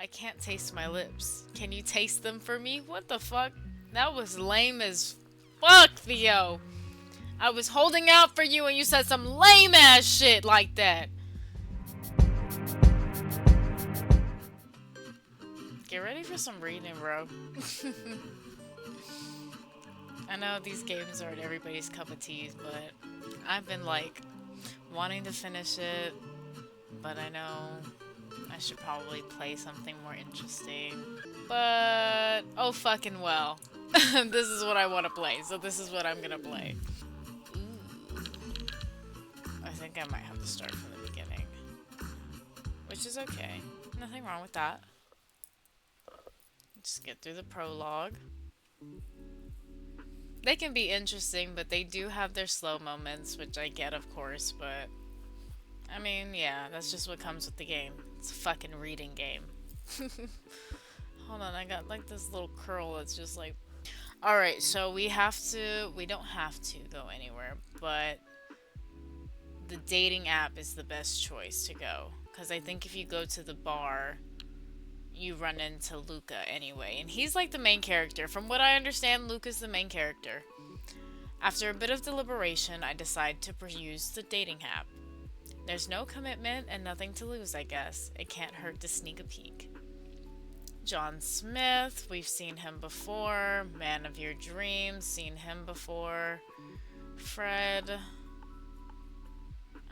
I can't taste my lips. Can you taste them for me? What the fuck? That was lame as fuck, Theo. I was holding out for you and you said some lame ass shit like that. Get ready for some reading, bro. I know these games aren't everybody's cup of tea, but I've been like wanting to finish it, but I know I should probably play something more interesting. But oh fucking well. This is what I want to play, so this is what I'm gonna play. Ooh. I think I might have to start from the beginning. Which is okay. Nothing wrong with that. Just get through the prologue. They can be interesting, but they do have their slow moments, which I get, of course, but I mean, yeah, that's just what comes with the game. It's a fucking reading game. Hold on, I got like this little curl that's just like... Alright, so we don't have to go anywhere, but the dating app is the best choice to go. Because I think if you go to the bar, you run into Luca anyway. And he's like the main character. From what I understand, Luca's the main character. After a bit of deliberation, I decide to use the dating app. There's no commitment and nothing to lose, I guess. It can't hurt to sneak a peek. John Smith, we've seen him before. Man of Your Dreams, seen him before. Fred,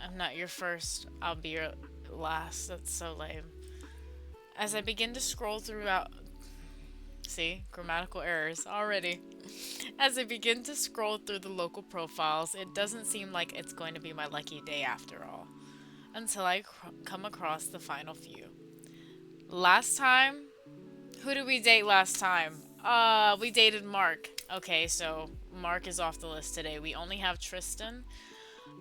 I'm not your first, I'll be your last. That's so lame. As I begin to scroll throughout... See? Grammatical errors already. As I begin to scroll through the local profiles, it doesn't seem like it's going to be my lucky day after all. Until I come across the final few. Last time? Who did we date last time? We dated Mark. Okay, so Mark is off the list today. We only have Tristan.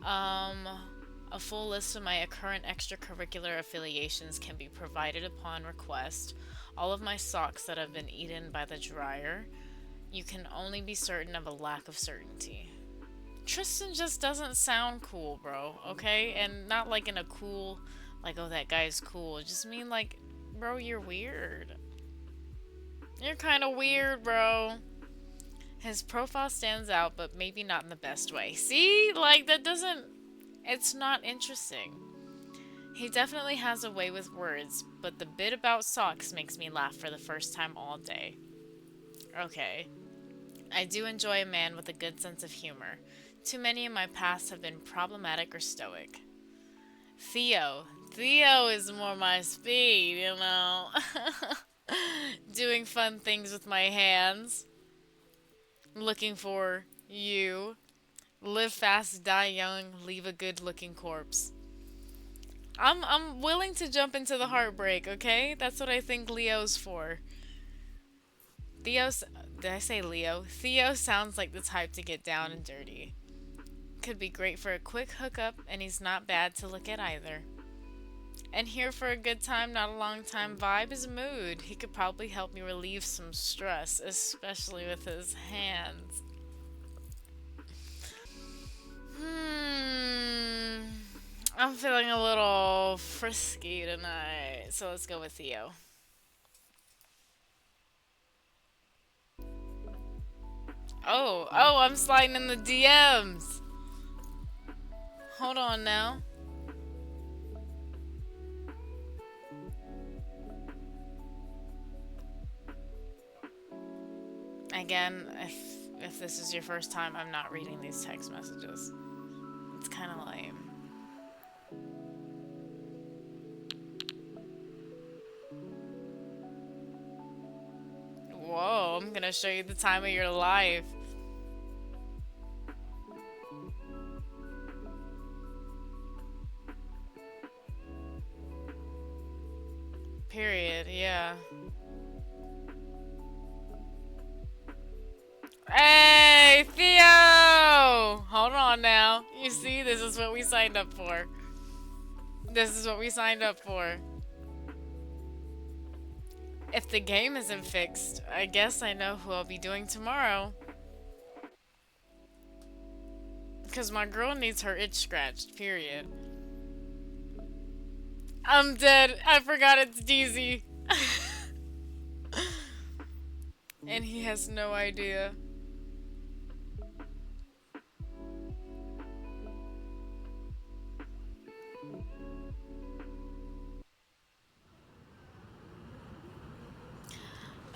A full list of my current extracurricular affiliations can be provided upon request. All of my socks that have been eaten by the dryer. You can only be certain of a lack of certainty. Tristan just doesn't sound cool, bro, okay? And not like in a cool, like, oh, that guy's cool. Just mean like, bro, you're weird. You're kind of weird, bro. His profile stands out, but maybe not in the best way. See? Like, that doesn't... It's not interesting. He definitely has a way with words, but the bit about socks makes me laugh for the first time all day. Okay. I do enjoy a man with a good sense of humor. Too many in my past have been problematic or stoic. Theo. Theo is more my speed, you know. Doing fun things with my hands. Looking for you. Live fast, die young, leave a good looking corpse. I'm willing to jump into the heartbreak, okay? That's what I think Leo's for. Did I say Leo? Theo sounds like the type to get down and dirty. Could be great for a quick hookup, and he's not bad to look at either. And here for a good time, not a long time vibe is mood. He could probably help me relieve some stress, especially with his hands. I'm feeling a little frisky tonight, so let's go with Theo. Oh, I'm sliding in the DMs. Hold on now. Again, if this is your first time, I'm not reading these text messages. It's kind of lame. Whoa, I'm gonna show you the time of your life. Period, yeah. Hey, Theo! Hold on now. You see, this is what we signed up for. This is what we signed up for. If the game isn't fixed, I guess I know who I'll be doing tomorrow. Because my girl needs her itch scratched, period. I'm dead. I forgot it's DZ. And he has no idea.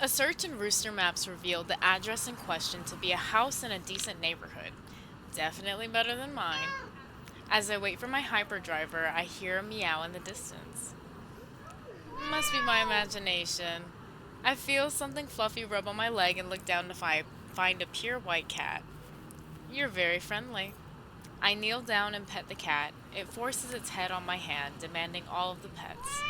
A search in Rooster Maps revealed the address in question to be a house in a decent neighborhood. Definitely better than mine. As I wait for my hyperdriver, I hear a meow in the distance. Must be my imagination. I feel something fluffy rub on my leg and look down to find a pure white cat. You're very friendly. I kneel down and pet the cat. It forces its head on my hand, demanding all of the pets.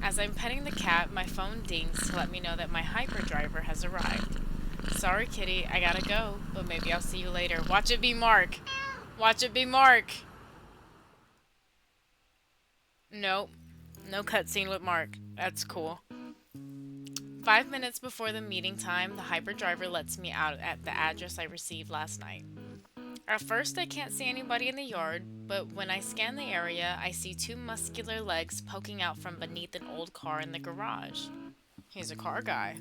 As I'm petting the cat, my phone dings to let me know that my hyperdriver has arrived. Sorry, kitty, I gotta go, but maybe I'll see you later. Watch it be Mark! Watch it be Mark! Nope. No cutscene with Mark. That's cool. 5 minutes before the meeting time, the hyperdriver lets me out at the address I received last night. At first, I can't see anybody in the yard, but when I scan the area, I see two muscular legs poking out from beneath an old car in the garage. He's a car guy.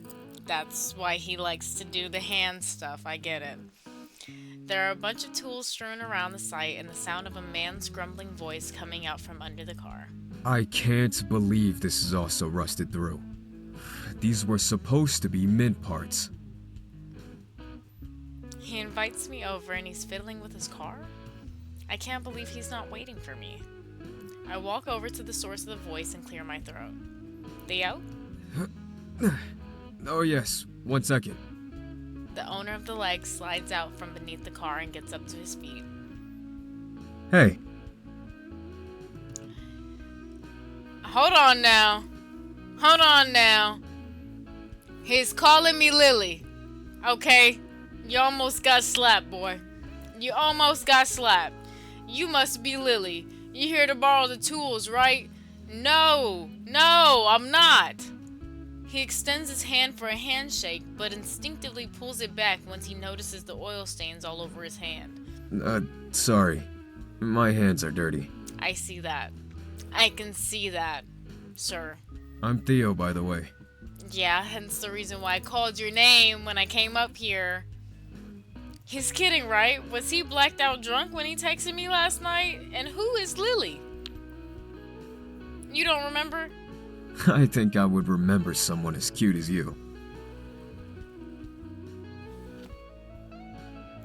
That's why he likes to do the hand stuff, I get it. There are a bunch of tools strewn around the site and the sound of a man's grumbling voice coming out from under the car. I can't believe this is also rusted through. These were supposed to be mint parts. He invites me over and he's fiddling with his car? I can't believe he's not waiting for me. I walk over to the source of the voice and clear my throat. Theo? Oh yes, 1 second. The owner of the leg slides out from beneath the car and gets up to his feet. Hey. Hold on now. Hold on now. He's calling me Lily. Okay? You almost got slapped, boy. You almost got slapped. You must be Lily. You here to borrow the tools, right? No, I'm not. He extends his hand for a handshake, but instinctively pulls it back once he notices the oil stains all over his hand. Sorry. My hands are dirty. I see that. I can see that, sir. I'm Theo, by the way. Yeah, hence the reason why I called your name when I came up here. He's kidding, right? Was he blacked out drunk when he texted me last night? And who is Lily? You don't remember? I think I would remember someone as cute as you.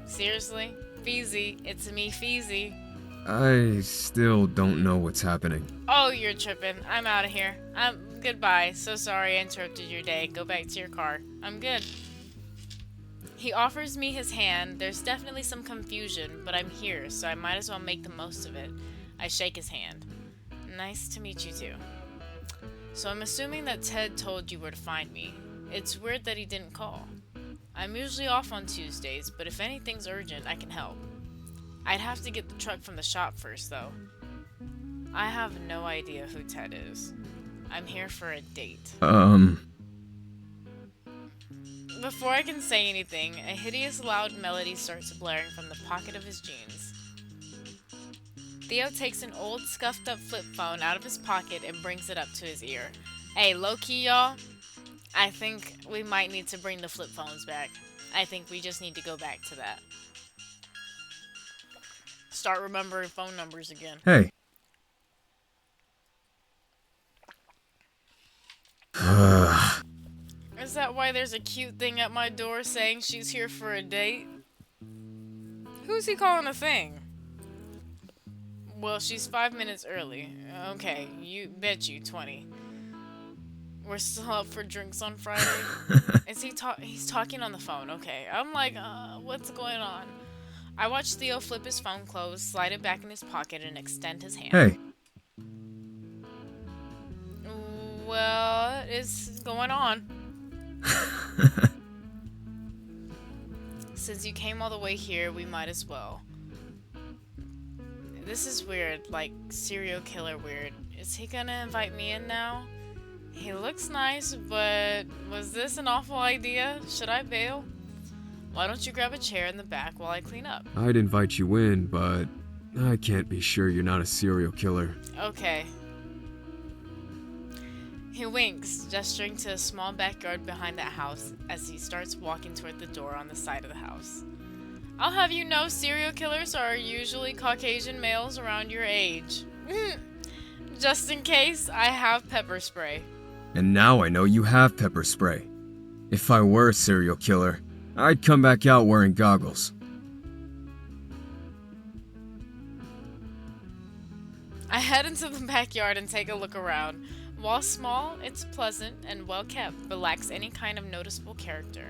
Seriously? Feezy, it's me, Feezy. I still don't know what's happening. Oh, you're tripping. I'm out of here. Goodbye. So sorry I interrupted your day. Go back to your car. I'm good. He offers me his hand. There's definitely some confusion, but I'm here, so I might as well make the most of it. I shake his hand. Nice to meet you too. So I'm assuming that Ted told you where to find me. It's weird that he didn't call. I'm usually off on Tuesdays, but if anything's urgent, I can help. I'd have to get the truck from the shop first, though. I have no idea who Ted is. I'm here for a date. Before I can say anything, a hideous loud melody starts blaring from the pocket of his jeans. Theo takes an old scuffed up flip phone out of his pocket and brings it up to his ear. Hey, low-key y'all, I think we might need to bring the flip phones back. I think we just need to go back to that. Start remembering phone numbers again. Hey. Is that why there's a cute thing at my door saying she's here for a date? Who's he calling a thing? Well, she's 5 minutes early. Okay, you bet you 20. We're still up for drinks on Friday? He's talking on the phone, okay. I'm like, what's going on? I watch Theo flip his phone closed, slide it back in his pocket, and extend his hand. Hey. What is going on? Since you came all the way here, we might as well. This is weird, like serial killer weird. Is he gonna invite me in now? He looks nice, but was this an awful idea? Should I bail? Why don't you grab a chair in the back while I clean up? I'd invite you in, but I can't be sure you're not a serial killer. Okay. He winks, gesturing to a small backyard behind that house as he starts walking toward the door on the side of the house. I'll have you know serial killers are usually Caucasian males around your age. Just in case, I have pepper spray. And now I know you have pepper spray. If I were a serial killer, I'd come back out wearing goggles. I head into the backyard and take a look around. While small, it's pleasant and well kept, but lacks any kind of noticeable character.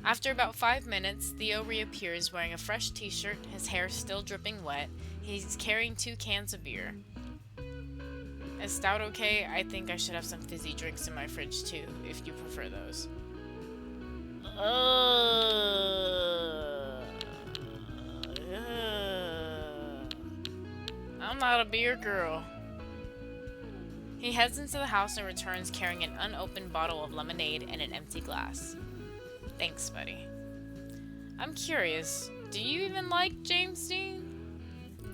After about 5 minutes, Theo reappears wearing a fresh t-shirt, his hair still dripping wet. He's carrying 2 cans of beer. Is stout okay? I think I should have some fizzy drinks in my fridge too, if you prefer those. I'm not a beer girl. He heads into the house and returns carrying an unopened bottle of lemonade and an empty glass. Thanks, buddy. I'm curious, do you even like James Dean?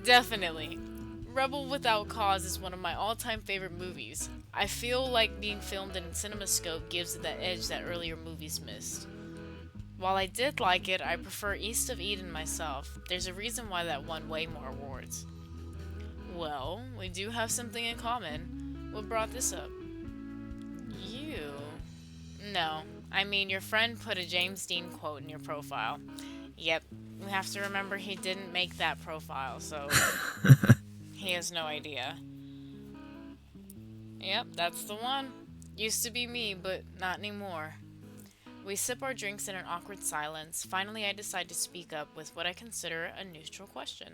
Definitely. Rebel Without Cause is one of my all-time favorite movies. I feel like being filmed in CinemaScope gives it that edge that earlier movies missed. While I did like it, I prefer East of Eden myself. There's a reason why that won way more awards. Well, we do have something in common. What brought this up? You? No. I mean, your friend put a James Dean quote in your profile. Yep. We have to remember he didn't make that profile, so he has no idea. Yep, that's the one. Used to be me, but not anymore. We sip our drinks in an awkward silence. Finally, I decide to speak up with what I consider a neutral question.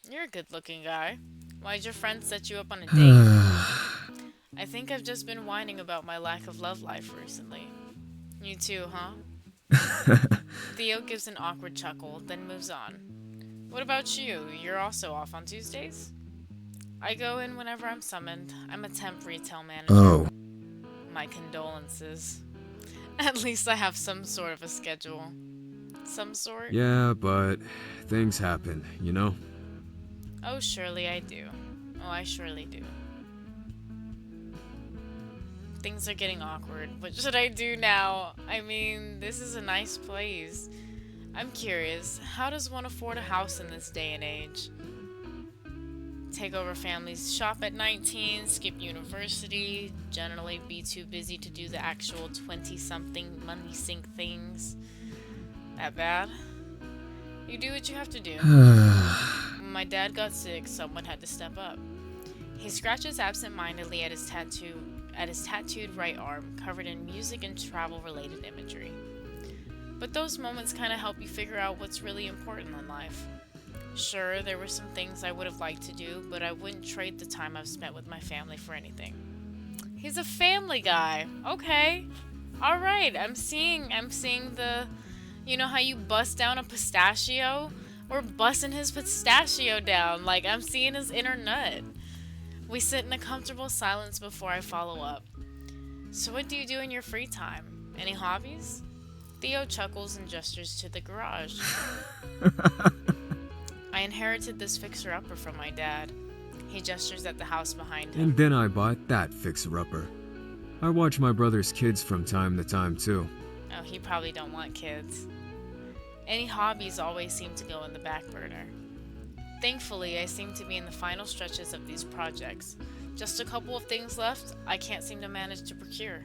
You're a good-looking guy. Why'd your friend set you up on a date? I think I've just been whining about my lack of love life recently. You too, huh? Theo gives an awkward chuckle, then moves on. What about you? You're also off on Tuesdays? I go in whenever I'm summoned. I'm a temp retail manager. Oh. My condolences. At least I have some sort of a schedule. Some sort? Yeah, but things happen, you know? Oh, surely I do. Oh, I surely do. Things are getting awkward. What should I do now? I mean, this is a nice place. I'm curious, how does one afford a house in this day and age? Takeover families shop at 19, skip university, generally be too busy to do the actual 20-something money sink things. That bad? You do what you have to do. When my dad got sick, someone had to step up. He scratches absent-mindedly at his tattooed right arm, covered in music and travel-related imagery. But those moments kind of help you figure out what's really important in life. Sure, there were some things I would have liked to do, but I wouldn't trade the time I've spent with my family for anything. He's a family guy. Okay. Alright, I'm seeing the... You know how you bust down a pistachio? We're busting his pistachio down. Like, I'm seeing his inner nut. We sit in a comfortable silence before I follow up. So what do you do in your free time? Any hobbies? Theo chuckles and gestures to the garage. I inherited this fixer-upper from my dad. He gestures at the house behind him. And then I bought that fixer-upper. I watch my brother's kids from time to time, too. Oh, he probably don't want kids. Any hobbies always seem to go in the back burner. Thankfully, I seem to be in the final stretches of these projects. Just a couple of things left I can't seem to manage to procure.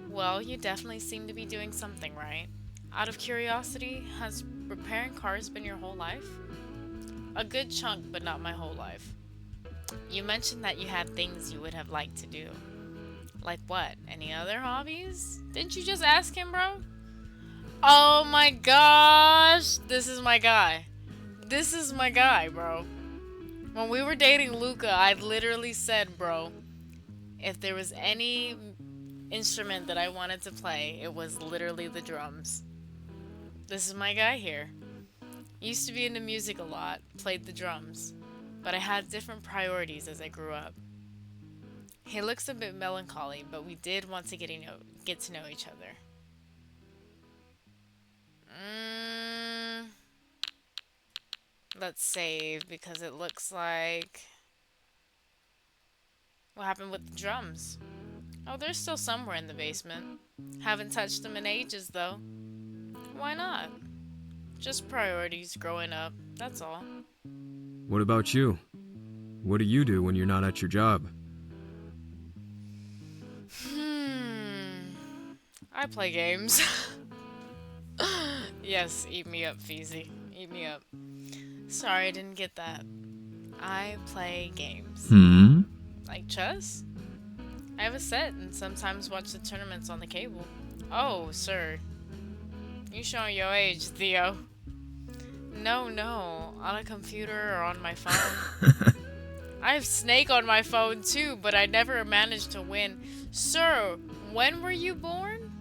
Well, you definitely seem to be doing something right. Out of curiosity, has repairing cars been your whole life? A good chunk, but not my whole life. You mentioned that you had things you would have liked to do. Like what? Any other hobbies? Didn't you just ask him, bro? Oh my gosh! This is my guy. This is my guy, bro. When we were dating Luca, I literally said, bro, if there was any instrument that I wanted to play, it was literally the drums. This is my guy here. Used to be into music a lot, played the drums, but I had different priorities as I grew up. He looks a bit melancholy, but we did want to get to know each other. Let's save because it looks like... What happened with the drums? Oh, they're still somewhere in the basement. Haven't touched them in ages, though. Why not? Just priorities growing up, that's all. What about you? What do you do when you're not at your job? I play games. Yes, eat me up, Feezy. Eat me up. Sorry, I didn't get that. I play games. Like chess? I have a set and sometimes watch the tournaments on the cable. Oh, sir. You showing your age, Theo. No, on a computer or on my phone. I have Snake on my phone too, but I never managed to win. Sir, when were you born?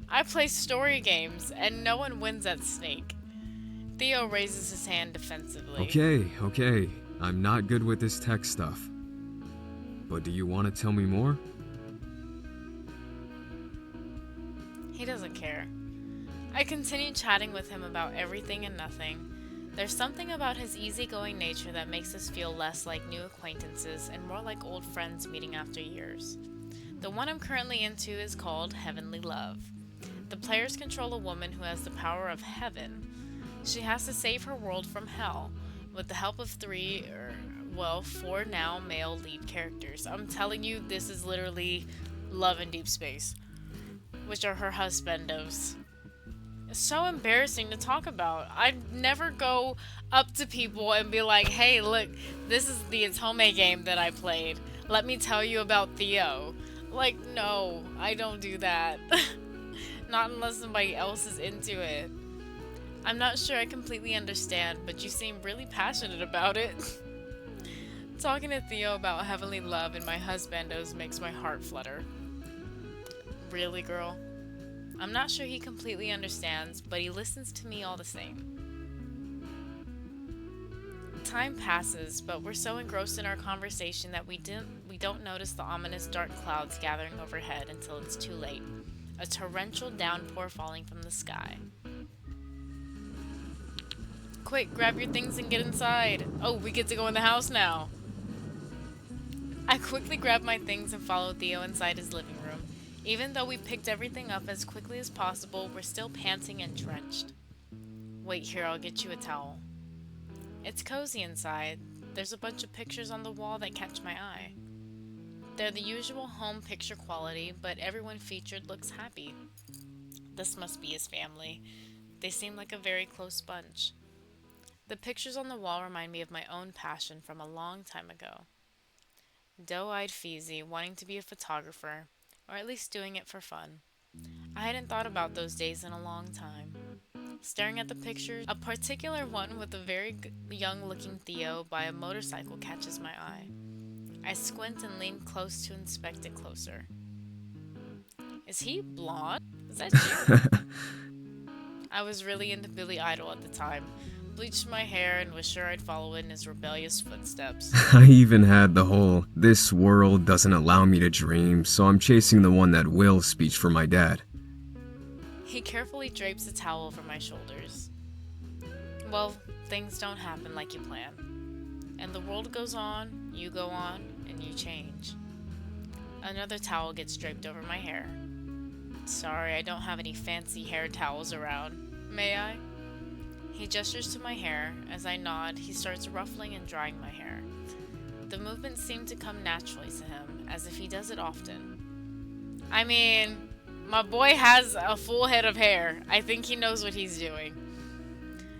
I play story games, and no one wins at Snake. Theo raises his hand defensively. Okay. I'm not good with this tech stuff. But do you want to tell me more? He doesn't care. I continue chatting with him about everything and nothing. There's something about his easygoing nature that makes us feel less like new acquaintances and more like old friends meeting after years. The one I'm currently into is called Heavenly Love. The players control a woman who has the power of heaven. She has to save her world from hell with the help of four now male lead characters. I'm telling you, this is literally Love in Deep Space, which are her husbandos. It's so embarrassing to talk about. I'd never go up to people and be like, hey, look, this is the Atome game that I played. Let me tell you about Theo. Like, no, I don't do that. Not unless somebody else is into it. I'm not sure I completely understand, but you seem really passionate about it. Talking to Theo about Heavenly Love and my husbandos makes my heart flutter. Really, girl? I'm not sure he completely understands, but he listens to me all the same. Time passes, but we're so engrossed in our conversation that we don't notice the ominous dark clouds gathering overhead until it's too late. A torrential downpour falling from the sky. Quick, grab your things and get inside. Oh, we get to go in the house now. I quickly grab my things and follow Theo inside his living room. Even though we picked everything up as quickly as possible, we're still panting and drenched. Wait here, I'll get you a towel. It's cozy inside. There's a bunch of pictures on the wall that catch my eye. They're the usual home picture quality, but everyone featured looks happy. This must be his family. They seem like a very close bunch. The pictures on the wall remind me of my own passion from a long time ago. Doe-eyed Feezy wanting to be a photographer, or at least doing it for fun. I hadn't thought about those days in a long time. Staring at the pictures, a particular one with a very young-looking Theo by a motorcycle catches my eye. I squint and lean close to inspect it closer. Is he blonde? Is that you? I was really into Billy Idol at the time. Bleached my hair and was sure I'd follow in his rebellious footsteps. I even had the whole, this world doesn't allow me to dream, so I'm chasing the one that will speech for my dad. He carefully drapes a towel over my shoulders. Well, things don't happen like you plan. And the world goes on, you go on, and you change. Another towel gets draped over my hair. Sorry, I don't have any fancy hair towels around. May I? He gestures to my hair. As I nod, he starts ruffling and drying my hair. The movement seemed to come naturally to him, as if he does it often. I mean, my boy has a full head of hair. I think he knows what he's doing.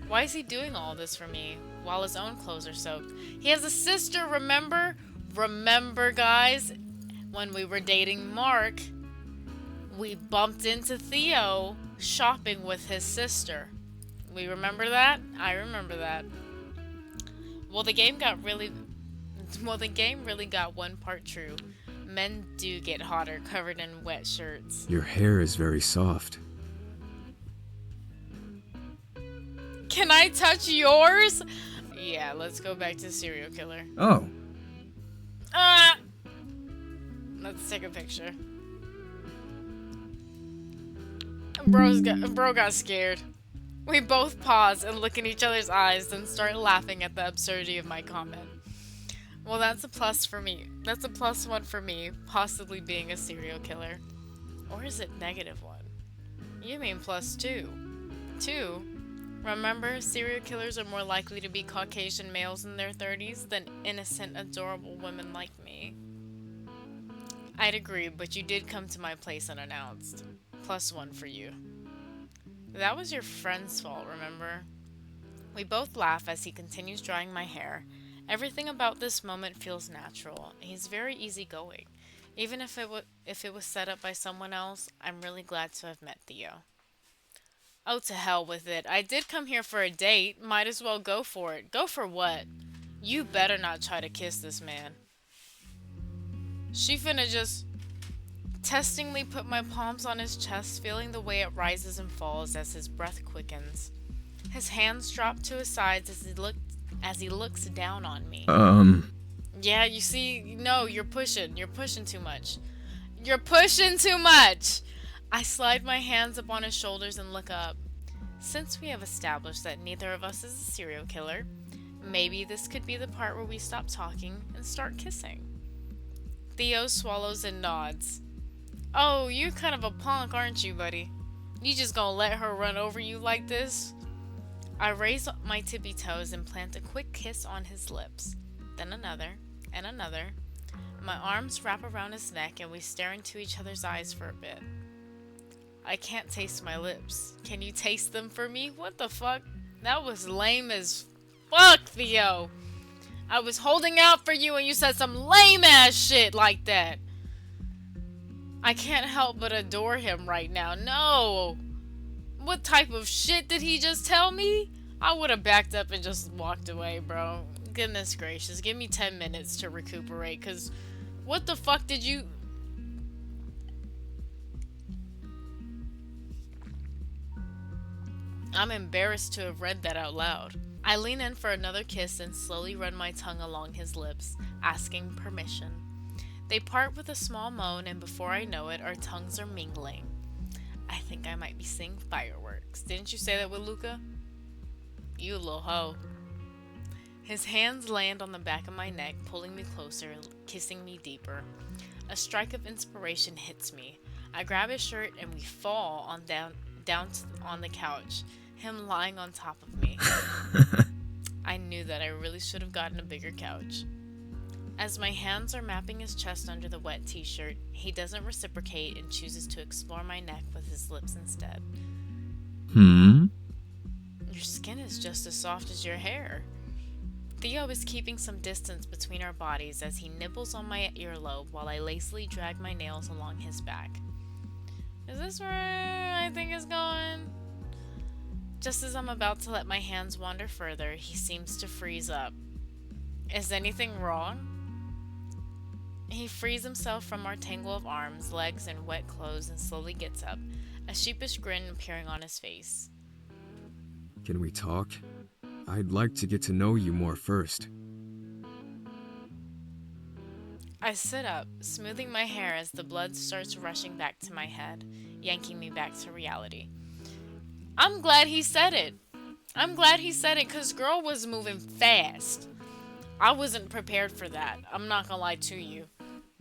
Why is he doing all this for me, while his own clothes are soaked? He has a sister, remember? Remember, guys? When we were dating Mark, we bumped into Theo shopping with his sister. We remember that? I remember that. Well, the game really got one part true. Men do get hotter covered in wet shirts. Your hair is very soft. Can I touch yours? Yeah, let's go back to serial killer. Oh. Let's take a picture. Bro got scared. We both pause and look in each other's eyes, then start laughing at the absurdity of my comment. Well, that's a plus for me. That's a +1 for me, possibly being a serial killer. Or is it -1? You mean +2. 2? Remember, serial killers are more likely to be Caucasian males in their 30s than innocent, adorable women like me. I'd agree, but you did come to my place unannounced. +1 for you. That was your friend's fault, remember? We both laugh as he continues drying my hair. Everything about this moment feels natural. He's very easygoing. Even if it was set up by someone else, I'm really glad to have met Theo. Oh, to hell with it. I did come here for a date. Might as well go for it. Go for what? You better not try to kiss this man. She finna just testingly put my palms on his chest, feeling the way it rises and falls as his breath quickens. His hands drop to his sides as he looks down on me. Yeah, you see, no, you're pushing too much. You're pushing too much! I slide my hands up on his shoulders and look up. Since we have established that neither of us is a serial killer, maybe this could be the part where we stop talking and start kissing. Theo swallows and nods. Oh, you're kind of a punk, aren't you, buddy? You just gonna let her run over you like this? I raise my tippy toes and plant a quick kiss on his lips. Then another, and another. My arms wrap around his neck and we stare into each other's eyes for a bit. I can't taste my lips. Can you taste them for me? What the fuck? That was lame as fuck, Theo. I was holding out for you and you said some lame ass shit like that. I can't help but adore him right now. No. What type of shit did he just tell me? I would have backed up and just walked away, bro. Goodness gracious. Give me 10 minutes to recuperate, because what the fuck did you... I'm embarrassed to have read that out loud. I lean in for another kiss and slowly run my tongue along his lips, asking permission. They part with a small moan, and before I know it, our tongues are mingling. I think I might be seeing fireworks. Didn't you say that with Luca? You little hoe. His hands land on the back of my neck, pulling me closer, kissing me deeper. A strike of inspiration hits me. I grab his shirt and we fall on the couch, him lying on top of me. I knew that I really should have gotten a bigger couch. As my hands are mapping his chest under the wet t-shirt, he doesn't reciprocate and chooses to explore my neck with his lips instead. Your skin is just as soft as your hair. Theo is keeping some distance between our bodies as he nibbles on my earlobe while I lazily drag my nails along his back. Is this where I think it's going? Just as I'm about to let my hands wander further, he seems to freeze up. Is anything wrong? He frees himself from our tangle of arms, legs, and wet clothes and slowly gets up, a sheepish grin appearing on his face. Can we talk? I'd like to get to know you more first. I sit up, smoothing my hair as the blood starts rushing back to my head, yanking me back to reality. I'm glad he said it. I'm glad he said it, because girl was moving fast. I wasn't prepared for that. I'm not gonna lie to you.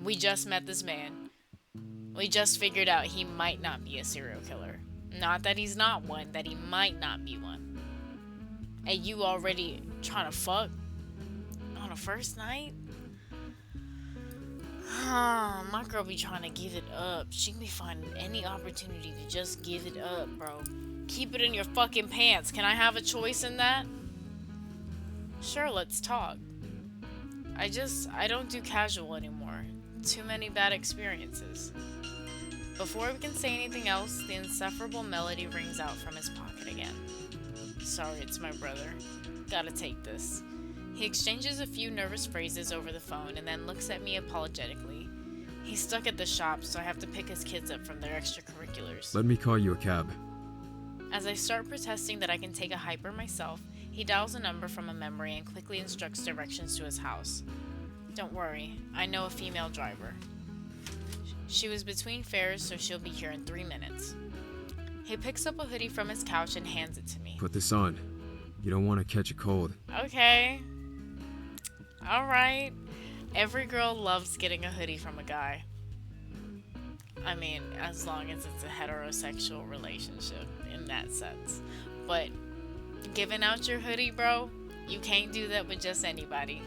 We just met this man. We just figured out he might not be a serial killer. Not that he's not one, that he might not be one. And you already trying to fuck on a first night? My girl be trying to give it up. She can be finding any opportunity to just give it up, bro. Keep it in your fucking pants. Can I have a choice in that? Sure, let's talk. I don't do casual anymore. Too many bad experiences. Before we can say anything else, the insufferable melody rings out from his pocket again. Sorry, it's my brother. Gotta take this. He exchanges a few nervous phrases over the phone and then looks at me apologetically. He's stuck at the shop, so I have to pick his kids up from their extracurriculars. Let me call you a cab. As I start protesting that I can take a hyper myself, he dials a number from a memory and quickly instructs directions to his house. Don't worry, I know a female driver. She was between fares, so she'll be here in 3 minutes. He picks up a hoodie from his couch and hands it to me. Put this on. You don't want to catch a cold. Okay. Alright. Every girl loves getting a hoodie from a guy. I mean, as long as it's a heterosexual relationship in that sense. But giving out your hoodie, bro, you can't do that with just anybody.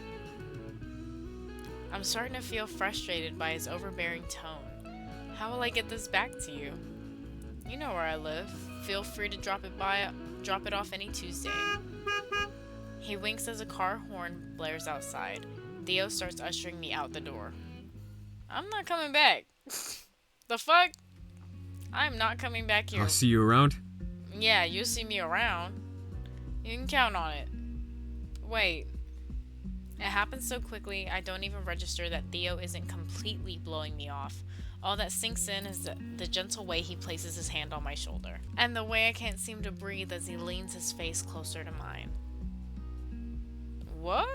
I'm starting to feel frustrated by his overbearing tone. How will I get this back to you? You know where I live. Feel free to drop it off any Tuesday. He winks as a car horn blares outside. Theo starts ushering me out the door. I'm not coming back. The fuck? I'm not coming back here. I'll see you around? Yeah, you'll see me around. You can count on it. Wait. It happens so quickly, I don't even register that Theo isn't completely blowing me off. All that sinks in is the gentle way he places his hand on my shoulder. And the way I can't seem to breathe as he leans his face closer to mine. What?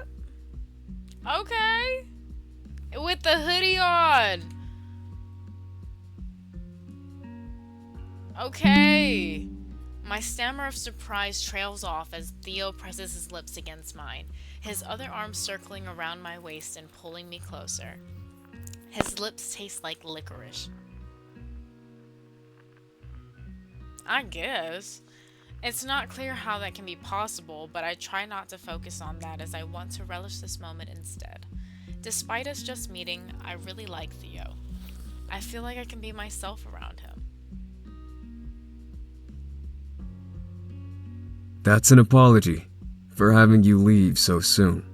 Okay. With the hoodie on. Okay. My stammer of surprise trails off as Theo presses his lips against mine, his other arm circling around my waist and pulling me closer. His lips taste like licorice. I guess. It's not clear how that can be possible, but I try not to focus on that as I want to relish this moment instead. Despite us just meeting, I really like Theo. I feel like I can be myself around him. That's an apology for having you leave so soon.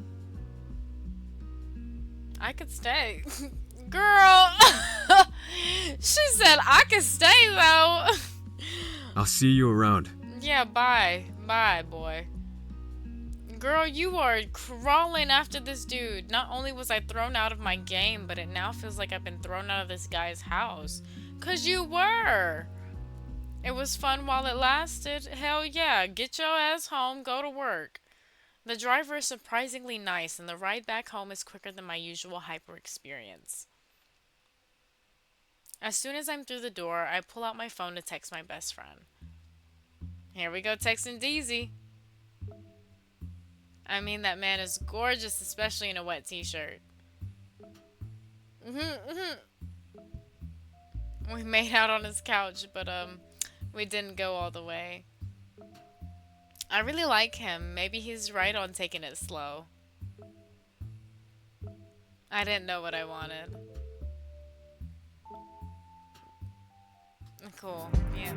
I could stay. Girl! She said I could stay though. I'll see you around. Yeah, bye. Bye, boy. Girl, you are crawling after this dude. Not only was I thrown out of my game, but it now feels like I've been thrown out of this guy's house. 'Cause you were. It was fun while it lasted. Hell yeah, get your ass home, go to work. The driver is surprisingly nice, and the ride back home is quicker than my usual hyper experience. As soon as I'm through the door, I pull out my phone to text my best friend. Here we go texting DZ. I mean, that man is gorgeous, especially in a wet t-shirt. We made out on his couch, but we didn't go all the way. I really like him. Maybe he's right on taking it slow. I didn't know what I wanted. Cool, yeah.